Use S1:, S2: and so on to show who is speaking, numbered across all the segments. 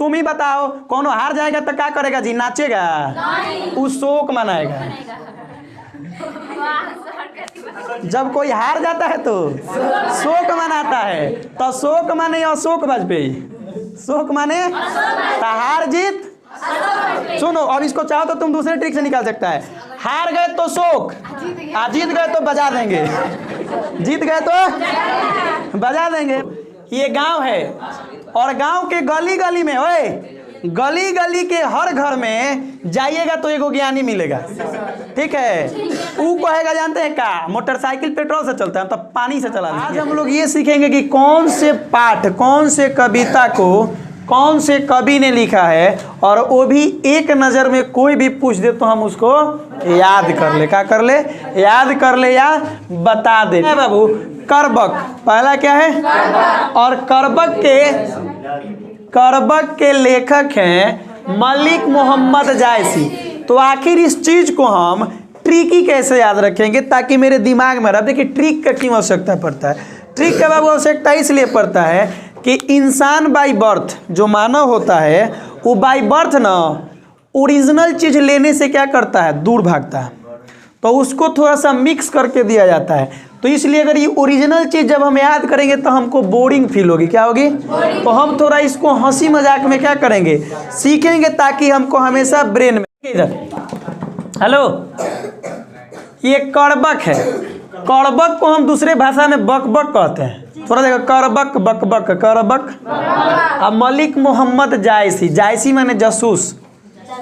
S1: तुम ही बताओ, कौन हार जाएगा तो क्या करेगा जी, नाचेगा? वो शोक मनाएगा। जब कोई हार जाता है तो शोक मनाता है। तो शोक माने अशोक वाजपेयी, शोक माने हार जीत। सुनो, और इसको चाहो तो तुम दूसरे ट्रिक से निकाल सकता है। हार गए तो शोक, जीत गए तो बजा देंगे, जीत गए तो बजा देंगे। ये गांव है और गांव के गली गली में, ओए गली गली के हर घर में जाइएगा तो एगो ज्ञानी मिलेगा, ठीक है? वो कहेगा जानते हैं क्या, मोटरसाइकिल पेट्रोल से चलता है, तो पानी से चला। आज हम लोग ये सीखेंगे कि कौन से पाठ, कौन से कविता को कौन से कवि ने लिखा है, और वो भी एक नज़र में कोई भी पूछ दे तो हम उसको याद कर ले। क्या कर ले? याद कर ले या बता दे। बाबू करबक पहला क्या है? और करबक के लेखक हैं मलिक मोहम्मद जायसी। तो आखिर इस चीज को हम ट्रिकी कैसे याद रखेंगे ताकि मेरे दिमाग में रहे? देखिए ट्रिक का क्यों आवश्यकता पड़ता है? ट्रिक का बाबू आवश्यकता इसलिए पड़ता है कि इंसान बाय बर्थ, जो मानव होता है वो बाय बर्थ ना ओरिजिनल चीज लेने से क्या करता है, दूर भागता है। तो उसको थोड़ा सा मिक्स करके दिया जाता है। तो इसलिए अगर ये ओरिजिनल चीज जब हम याद करेंगे तो हमको बोरिंग फील होगी। क्या होगी? तो हम थोड़ा इसको हंसी मजाक में क्या करेंगे, सीखेंगे, ताकि हमको हमेशा ब्रेन में। इधर हेलो, ये करबक है। करबक को हम दूसरे भाषा में बकबक कहते हैं। थोड़ा देखो, करबक बकबक करबक। अब मलिक मोहम्मद जायसी, जायसी माने जासूस।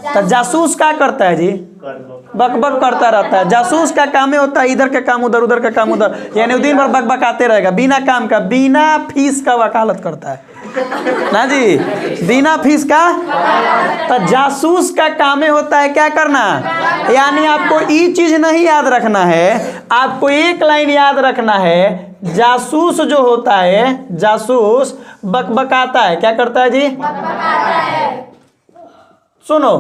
S1: तो जासूस क्या करता है जी? बकबक करता रहता है। जासूस का काम होता है इधर का काम उधर, उधर का काम उधर, यानी दिन भर बकबकाते रहेगा बिना काम का, बिना फीस का वकालत करता है ना जी, बिना फीस का। तो जासूस का काम होता है क्या करना, यानी आपको ये चीज नहीं याद रखना है, आपको एक लाइन याद रखना है। जासूस जो होता है, जासूस बकबकाता है। क्या करता है जी? सुनो,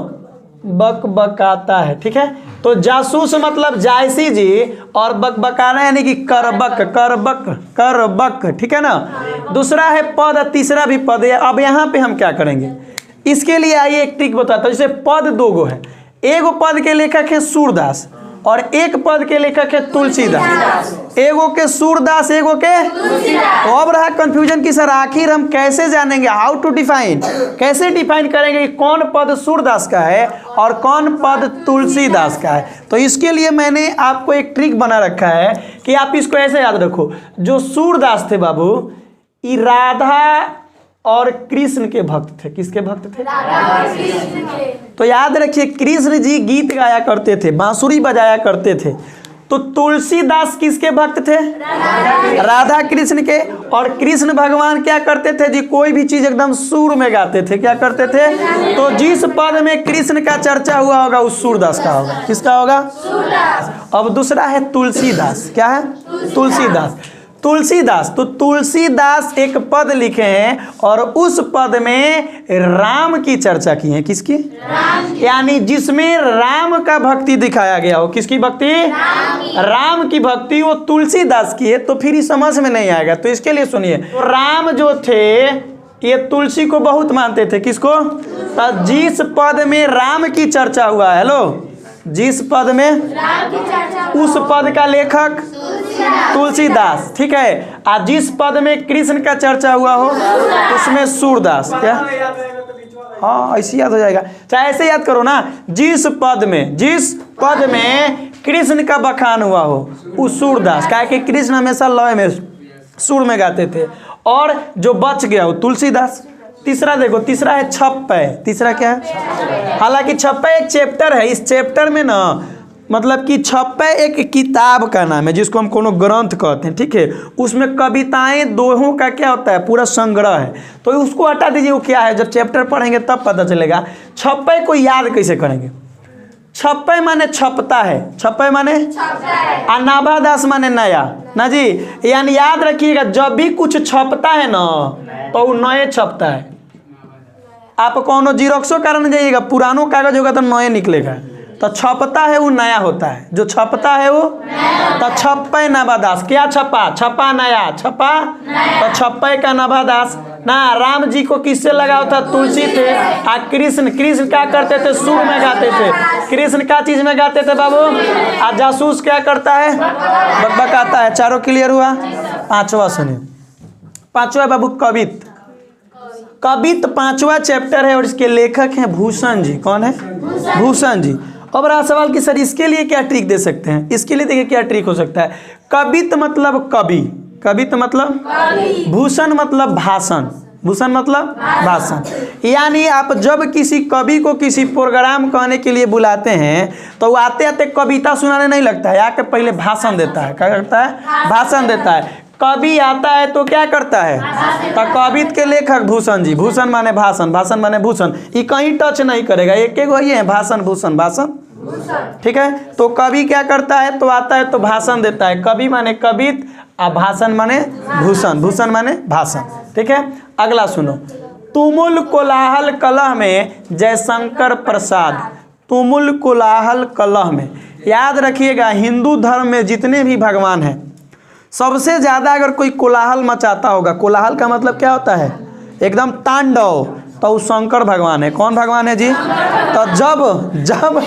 S1: बकबकाता है, ठीक है? तो जासूस मतलब जायसी जी, और बकबकाना यानी कि करबक करबक करबक, ठीक है ना? दूसरा है पद, तीसरा भी पद है। अब यहाँ पे हम क्या करेंगे, इसके लिए आइए एक ट्रिक बताता हूं। जैसे पद दो गो है, एगो पद के लेखक है सूरदास और एक पद के लेखक है तुलसीदास। एगो के सूरदास, एगो के तुलसीदास। तो अब रहा कंफ्यूजन कि सर आखिर हम कैसे जानेंगे, हाउ टू डिफाइन, कैसे डिफाइन करेंगे कि कौन पद सूरदास का है और कौन पद तुलसीदास का है? तो इसके लिए मैंने आपको एक ट्रिक बना रखा है कि आप इसको ऐसे याद रखो। जो सूरदास थे बाबू, ये राधा और कृष्ण के भक्त थे। किसके भक्त थे? राधा और कृष्ण के। तो याद रखिए, कृष्ण जी गीत गाया करते थे, बांसुरी बजाया करते थे। तो तुलसीदास किसके भक्त थे? राधा कृष्ण के। और कृष्ण भगवान क्या करते थे जी, कोई भी चीज एकदम सुर में गाते थे। क्या करते थे? तो जिस पद में कृष्ण का चर्चा हुआ होगा उस सूरदास का होगा। किसका होगा? सूरदास। अब दूसरा है तुलसीदास। क्या है? तुलसीदास। तुलसीदास, तो तुलसीदास एक पद लिखे हैं और उस पद में राम की चर्चा की है। किसकी? यानी जिसमें राम का भक्ति दिखाया गया हो। किसकी भक्ति? राम की भक्ति वो तुलसीदास की है। तो फिर ही समझ में नहीं आएगा, तो इसके लिए सुनिए। तो राम जो थे ये तुलसी को बहुत मानते थे। किसको? तो जिस पद में राम की चर्चा हुआ, हेलो, जिस पद में राम की चर्चा, उस पद का लेखक तुलसीदास, ठीक है? और जिस पद में कृष्ण का चर्चा हुआ हो उसमें सूरदास। क्या? हाँ, ऐसे याद हो जाएगा। चाहे ऐसे याद करो ना, जिस पद में कृष्ण का बखान हुआ हो उस सूरदास। क्या कि कृष्ण हमेशा लय में, सुर में गाते थे। और जो बच गया हो तुलसीदास। तीसरा देखो, तीसरा है छप्पै। तीसरा क्या है? हालांकि छप्पै एक चैप्टर है। इस चैप्टर में ना मतलब कि छप्पै एक किताब का नाम है जिसको हम कोनो ग्रंथ कहते हैं, ठीक है? उसमें कविताएं दोहों का क्या होता है, पूरा संग्रह है। तो उसको हटा दीजिए, वो क्या है जब चैप्टर पढ़ेंगे तब पता चलेगा। छप्पै को याद कैसे करेंगे? छप्पै माने छपता है, छप्पै माने और नाभादास माने नया ना जी। यानी याद रखिएगा, जब भी कुछ छपता है ना तो वो नए छपता है। आप कोनो जीरोक्सो कारण जाइएगा, पुरानो कागज होगा तो नए निकलेगा। तो छपता है वो नया होता है, जो छपता है वो। तो छप्पै नाभादास। क्या छपा? छपा नया, छपा तो छप्पै का नाभादास। ना राम जी को किससे लगाव था? तुलसी थे। कृष्ण क्या करते थे? सुर में गाते थे। कृष्ण क्या चीज में गाते थे बाबू? जासूस क्या करता है? बकबकाता है। चारों क्लियर हुआ? पांचवा सुनिए, पांचवा बाबू कवित। कवित पांचवा चैप्टर है और इसके लेखक हैं भूषण जी। कौन है? भूषण जी। अब रहा सवाल कि सर इसके लिए क्या ट्रिक दे सकते हैं? इसके लिए देखिए क्या ट्रिक हो सकता है। कवित मतलब कवि, कवित मतलब भूषण मतलब भाषण, भूषण मतलब भाषण। यानी आप जब किसी कवि को किसी प्रोग्राम कहने के लिए बुलाते हैं तो वो आते आते कविता सुनाने नहीं लगता है, आके पहले भाषण देता है। क्या करता है? भाषण देता है। कवि आता है तो क्या करता है? तो कवित के लेखक भूषण जी। भूषण माने भाषण, भाषण माने भूषण। ये कहीं टच नहीं करेगा, एक एक वही है भाषण भूषण भाषण, ठीक है। तो कवि क्या करता है? तो आता है तो भाषण देता है। कवि माने कवित और भाषण माने भूषण, भूषण माने भाषण, ठीक है। अगला सुनो, तुमुल कोलाहल कलह में जयशंकर प्रसाद। तुमुल कोलाहल कलह में, याद रखिएगा हिंदू धर्म में जितने भी भगवान हैं सबसे ज्यादा अगर कोई कोलाहल मचाता होगा, कोलाहल का मतलब क्या होता है? एकदम तांडव, तो वो शंकर भगवान है। कौन भगवान है जी? तो जब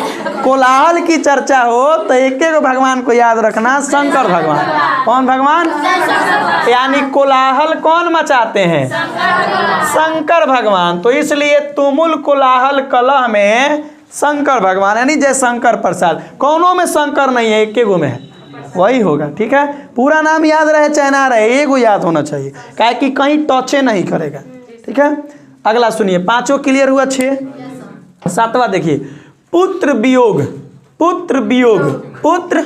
S1: कोलाहल की चर्चा हो तो एक एक भगवान को याद रखना, शंकर भगवान। कौन भगवान? यानी कोलाहल कौन मचाते हैं? शंकर भगवान। तो इसलिए तुमुल कोलाहल कलह में शंकर भगवान यानी जय शंकर प्रसाद। कौनों में शंकर नहीं है, एक गो में है, वही होगा, ठीक है। पूरा नाम याद रहे चाहे ना रहे, एगो याद होना चाहिए, क्या कि कहीं टचे नहीं करेगा, ठीक है। अगला सुनिए, पांचों क्लियर हुआ? 6। सातवां देखिए, पुत्र वियोग। पुत्र वियोग, पुत्र,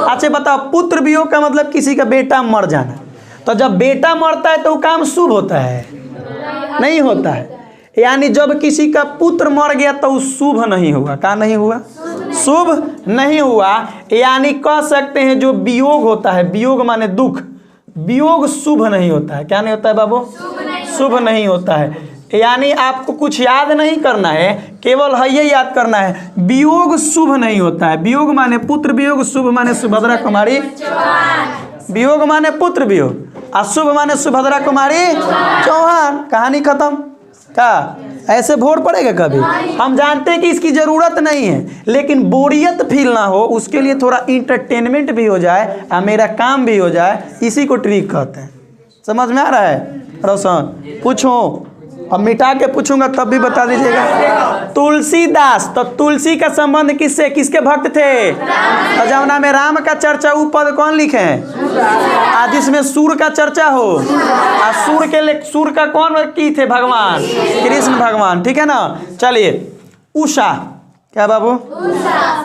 S1: अच्छा बताओ, पुत्र वियोग का मतलब किसी का बेटा मर जाना। तो जब बेटा मरता है तो वो काम शुभ होता है? नहीं होता है। यानी जब किसी का पुत्र मर गया तो वो शुभ नहीं हुआ। क्या नहीं हुआ? शुभ नहीं हुआ। यानी कह सकते हैं जो वियोग होता है, वियोग माने दुख, वियोग शुभ नहीं होता है। क्या नहीं होता है बाबू? शुभ नहीं होता है। यानी आपको कुछ याद नहीं करना है, केवल है ये याद करना है, वियोग शुभ नहीं होता है। वियोग माने पुत्र वियोग, शुभ माने सुभद्रा कुमारी, वियोग माने पुत्र वियोग, अशुभ माने सुभद्रा कुमारी चौहान। कहानी खत्म। क्या ऐसे भोर पड़ेगा कभी? हम जानते हैं कि इसकी जरूरत नहीं है, लेकिन बोरियत फील ना हो उसके लिए थोड़ा इंटरटेनमेंट भी हो जाए और मेरा काम भी हो जाए, इसी को ट्रिक कहते हैं। समझ में आ रहा है? रोशन पूछो, अब मिटा के पूछूंगा तब भी बता दीजिएगा। तुलसीदास, तो तुलसी का संबंध किससे? किसके भक्त थे? तो जमुना में राम का चर्चा वो पद कौन लिखे हैं? आज जिसमें सूर का चर्चा हो, और सूर के लिए सूर का कौन की थे? भगवान कृष्ण भगवान, ठीक है ना। चलिए, उषा। क्या बाबू?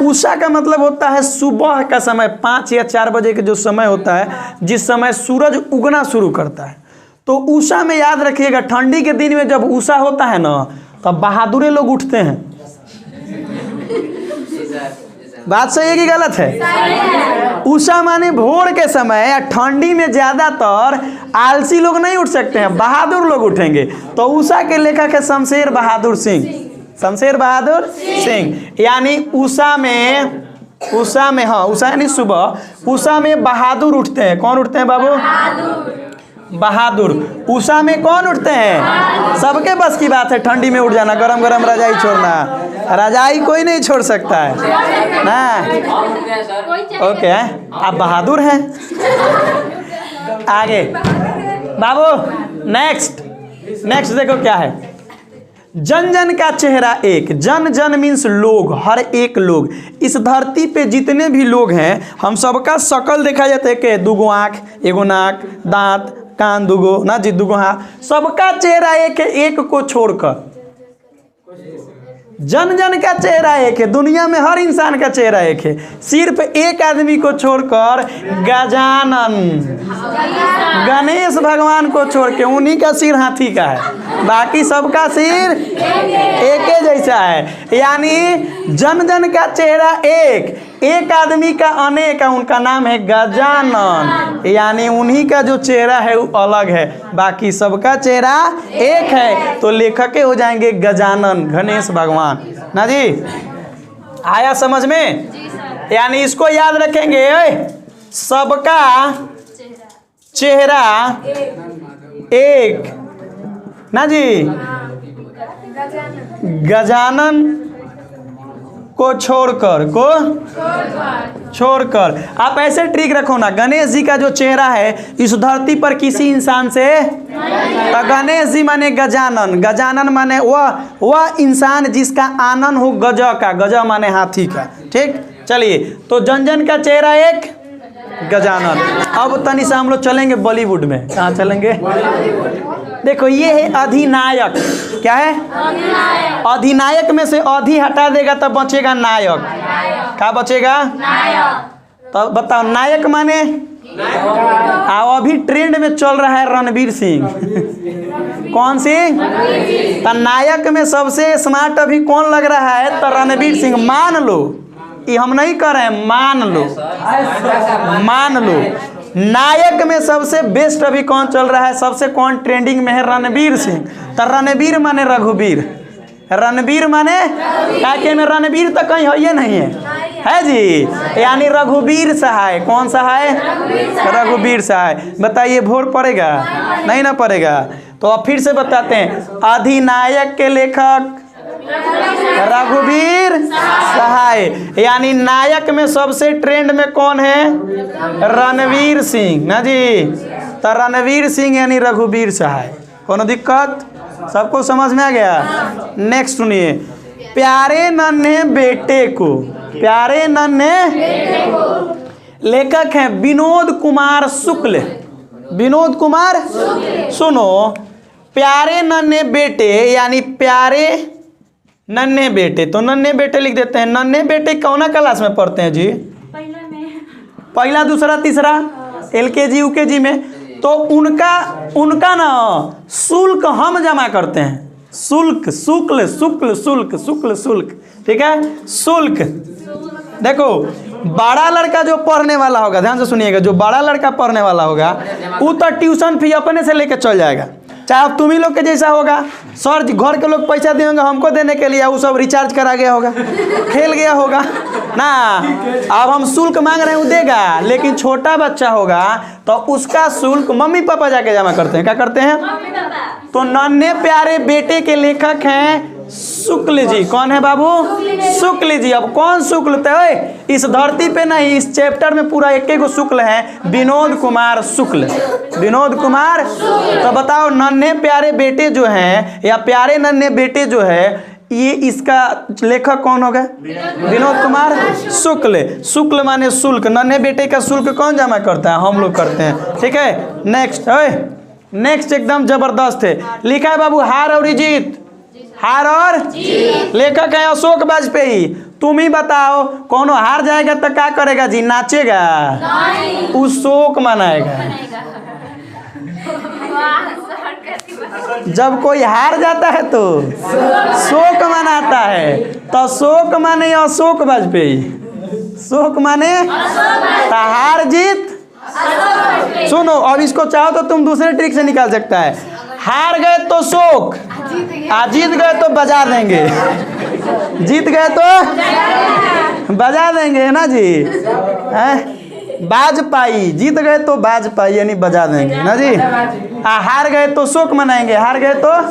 S1: उषा का मतलब होता है सुबह का समय, 5 या 4 बजे के जो समय होता है, जिस समय सूरज उगना शुरू करता है। तो उषा में याद रखिएगा, ठंडी के दिन में जब उषा होता है ना तब बहादुरे लोग उठते हैं। बात सही है कि गलत है? उषा माने भोर के समय, या ठंडी में ज्यादातर आलसी लोग नहीं उठ सकते हैं, बहादुर लोग उठेंगे। तो उषा के लेखक है शमशेर बहादुर सिंह। शमशेर बहादुर सिंह। यानी उषा में हाँ, उषा यानी सुबह, उषा में बहादुर उठते हैं। कौन उठते हैं बाबू? बहादुर। उषा में कौन उठते हैं? सबके बस की बात है ठंडी में उठ जाना, गरम गरम रजाई छोड़ना। रजाई कोई नहीं छोड़ सकता है ना। ओके, आप बहादुर हैं। आगे बाबू, नेक्स्ट देखो क्या है। जन जन का चेहरा एक। जन जन मीन्स लोग, हर एक लोग। इस धरती पे जितने भी लोग हैं हम सबका शकल देखा जाता है कि दूगो आँख, एगो नाक, दांत, कान दूगो ना जी, दूगो हाथ, सबका चेहरा एक है, एक को छोड़कर। जन जन का चेहरा एक है, दुनिया में हर इंसान का चेहरा एक है, सिर्फ एक आदमी को छोड़कर, गजानन, गणेश भगवान को छोड़ के, उन्हीं का सिर हाथी का है, बाकी सबका सिर एक ही जैसा है। यानी जन जन का चेहरा एक आदमी का अनेक है, उनका नाम है गजानन। यानी उन्हीं का जो चेहरा है वो अलग है, बाकी सबका चेहरा एक है। तो लेखक हो जाएंगे गजानन, गणेश भगवान ना जी। आया समझ में? यानी इसको याद रखेंगे, सबका चेहरा एक, ना जी। गजानन को छोड़कर आप ऐसे ट्रिक रखो ना, गणेश जी का जो चेहरा है इस धरती पर किसी इंसान से, तो गणेश जी माने गजानन, गजानन माने वह इंसान जिसका आनंद हो गज का, गज माने हाथी का। ठीक, चलिए तो जन का चेहरा एक गजानन। अब तनी से हम लोग चलेंगे बॉलीवुड में। कहाँ चलेंगे? देखो ये है अधिनायक। क्या है? अधिनायक में से अधि हटा देगा तब बचेगा नायक। क्या बचेगा? तो बताओ नायक माने? अभी ट्रेंड में चल रहा है रणवीर सिंह। कौन सी? तो नायक में सबसे स्मार्ट अभी कौन लग रहा है? तो रणवीर सिंह। मान लो, ये हम नहीं कर रहे हैं, मान लो नायक में सबसे बेस्ट अभी कौन चल रहा है, सबसे कौन ट्रेंडिंग में है? रणवीर सिंह। तो रणवीर माने रघुवीर, रणवीर माने काके में रणवीर तो कहीं है ये नहीं है जी, यानी रघुवीर सहाय। कौन सहाय? रघुवीर सहाय। बताइए वोट पड़ेगा? नहीं ना पड़ेगा। तो अब फिर से बताते हैं, अधिनायक के लेखक रघुवीर सहाय, यानी नायक में सबसे ट्रेंड में कौन है? रणवीर सिंह ना जी। तो रणवीर सिंह यानी रघुवीर सहाय। कोनो दिक्कत? सबको समझ में आ गया? नेक्स्ट सुनिए, प्यारे नन्हे बेटे को, प्यारे नन्हे लेखक हैं विनोद कुमार शुक्ल। विनोद कुमार, सुनो, प्यारे नन्हे बेटे यानी प्यारे नन्हे बेटे, तो नन्हे बेटे लिख देते हैं। नन्हे बेटे कौना क्लास में पढ़ते हैं जी? पहला दूसरा तीसरा, LKG UKG में। तो उनका ना शुल्क हम जमा करते हैं। शुल्क, शुक्ल, शुक्ल, शुल्क, शुक्ल, शुल्क। ठीक है, शुल्क। देखो बड़ा लड़का जो पढ़ने वाला होगा, ध्यान से सुनिएगा, जो बड़ा लड़का पढ़ने वाला होगा वो तो ट्यूशन फी अपने से लेकर चल जाएगा। चाहे अब तुम ही लोग के जैसा होगा, सर घर के लोग पैसा देंगे हमको देने के लिए, वो सब रिचार्ज करा गया होगा, खेल गया होगा ना। अब हम शुल्क मांग रहे हैं वो देगा, लेकिन छोटा बच्चा होगा तो उसका शुल्क मम्मी पापा जाके जमा करते हैं। क्या करते हैं? तो नन्हे प्यारे बेटे के लेखक हैं शुक्ल जी। कौन है बाबू? शुक्ल जी। अब कौन शुक्ल थे? इस धरती पे नहीं, इस चैप्टर में पूरा एक गो शुक्ल है, विनोद कुमार शुक्ल। विनोद कुमार। तो बताओ नन्हे प्यारे बेटे जो हैं, या प्यारे नन्हे बेटे जो है, ये इसका लेखक कौन होगा? विनोद कुमार शुक्ल। शुक्ल माने शुल्क। नन्हे बेटे का शुल्क कौन जमा करता है? हम लोग करते हैं। ठीक है, नेक्स्ट नेक्स्ट एकदम जबरदस्त है, लिखा है बाबू हार और जीत। हार और जीत। लेखक है अशोक वाजपेयी। तुम ही बताओ, कौन हार जाएगा तो क्या करेगा जी? नाचेगा? नहीं, शोक मनाएगा। जब कोई हार जाता है तो शोक मनाता है। तो शोक माने अशोक वाजपेयी, शोक माने हार जीत। सुनो, अब इसको चाहो तो तुम दूसरे ट्रिक से निकाल सकता है। हार गए तो शोक, जीत गए तो बजा देंगे। जीत गए तो बजा देंगे, है ना जी? बाजपाई, जीत गए तो बाजपाई यानी बजा देंगे ना जी। हार गए तो शोक मनाएंगे, हार गए तो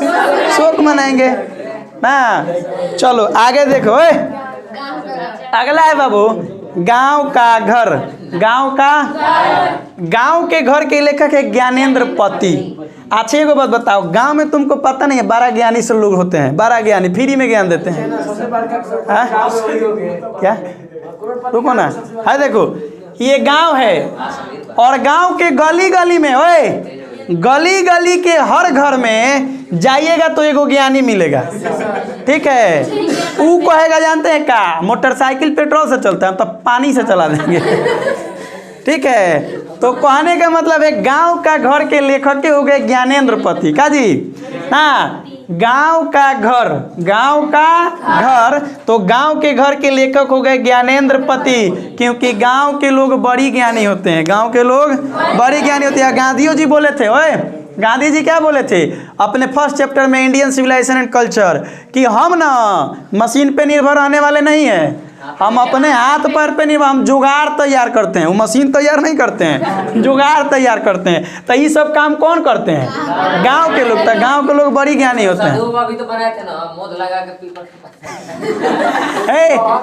S1: शोक मनाएंगे ना। चलो आगे देखो। अगला है बाबू गांव का घर। गांव के घर के लेखक है ज्ञानेंद्र पति। अच्छा एगो बात बताओ, गांव में तुमको पता नहीं है 12 ज्ञानी से लोग होते हैं, 12 ज्ञानी फ्री में ज्ञान देते हैं। क्या? रुको ना, है देखो ये गांव है, और गांव के गली गली में, ओए गली गली के हर घर में जाइएगा तो एगो ज्ञानी मिलेगा। ठीक है, वो कहेगा जानते हैं का, मोटरसाइकिल पेट्रोल से चलता है, हम तो पानी से चला देंगे। ठीक है, तो कहने का मतलब है गांव का घर के लेखक के हो गए ज्ञानेंद्र पति। का जी? हाँ, गांव का घर, गांव का घर, तो गांव के घर के लेखक हो गए ज्ञानेंद्र पति, क्योंकि गांव के लोग बड़ी ज्ञानी होते हैं। गांव के लोग बड़ी ज्ञानी होते हैं। गांधी जी बोले थे, ओए गांधी जी क्या बोले थे अपने फर्स्ट चैप्टर में इंडियन सिविलाइजेशन एंड कल्चर, कि हम ना मशीन पे निर्भर रहने वाले नहीं हैं, हम अपने हाथ पैर पे नहीं, हम जुगाड़ तैयार करते हैं, वो मशीन तैयार नहीं करते हैं, जुगाड़ तैयार करते हैं। तो ये सब काम कौन करते हैं? गांव के लोग। तो गांव के लोग बड़ी ज्ञानी होते हैं।
S2: साधु बाबा भी तो बनाए थे ना, मोद लगा के पीपल के पास।
S1: ए,